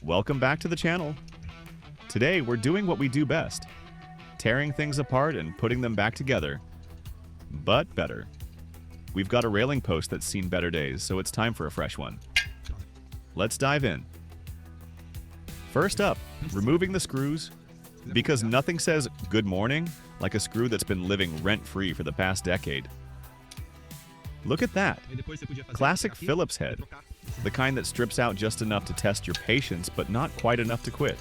Welcome back to the channel. Today we're doing what we do best, tearing things apart and putting them back together, but better. We've got a railing post that's seen better days, so it's time for a fresh one. Let's dive in. First up, removing the screws, because nothing says good morning like a screw that's been living rent-free for the past decade. Look at that. Classic Phillips head. The kind that strips out just enough to test your patience, but not quite enough to quit.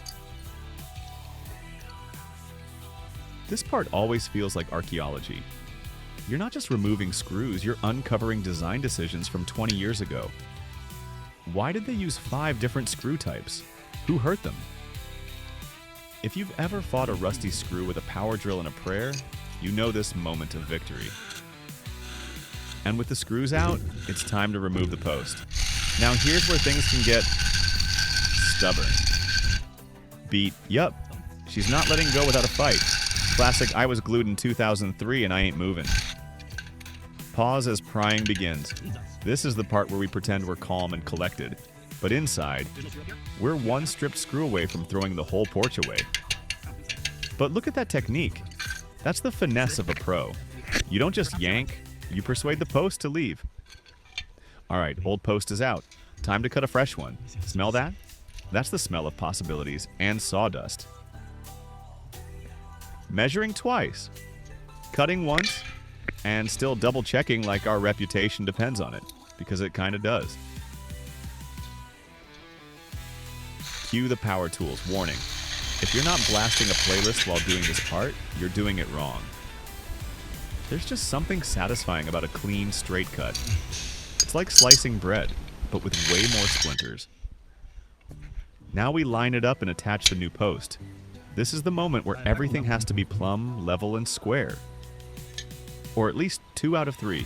This part always feels like archaeology. You're not just removing screws, you're uncovering design decisions from 20 years ago. Why did they use 5 different screw types? Who hurt them? If you've ever fought a rusty screw with a power drill and a prayer, you know this moment of victory. And with the screws out, it's time to remove the post. Now here's where things can get stubborn. Yup, she's not letting go without a fight. Classic I was glued in 2003 and I ain't moving. Pause as prying begins. This is the part where we pretend we're calm and collected. But inside, we're one stripped screw away from throwing the whole porch away. But look at that technique. That's the finesse of a pro. You don't just yank, you persuade the post to leave. Alright, old post is out. Time to cut a fresh one. Smell that? That's the smell of possibilities and sawdust. Measuring twice. Cutting once, and still double checking like our reputation depends on it, because it kinda does. Cue the power tools. Warning. If you're not blasting a playlist while doing this part, you're doing it wrong. There's just something satisfying about a clean, straight cut. It's like slicing bread, but with way more splinters. Now we line it up and attach the new post. This is the moment where everything has to be plumb, level, and square. Or at least 2 out of 3.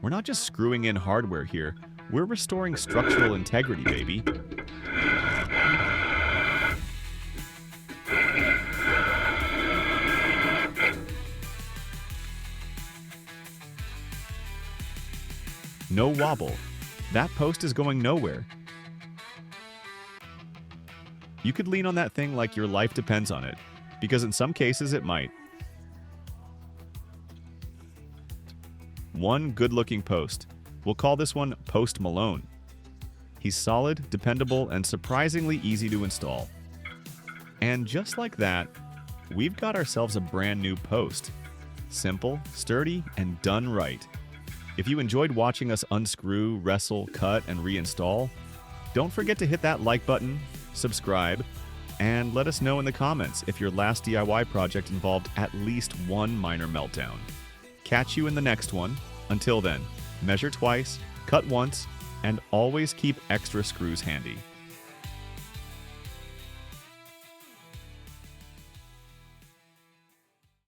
We're not just screwing in hardware here, we're restoring structural integrity, baby. No wobble. That post is going nowhere. You could lean on that thing like your life depends on it, because in some cases it might. One good-looking post. We'll call this one Post Malone. He's solid, dependable, and surprisingly easy to install. And just like that, we've got ourselves a brand new post. Simple, sturdy, and done right. If you enjoyed watching us unscrew, wrestle, cut, and reinstall, don't forget to hit that like button, subscribe, and let us know in the comments if your last DIY project involved at least one minor meltdown. Catch you in the next one. Until then, measure twice, cut once, and always keep extra screws handy.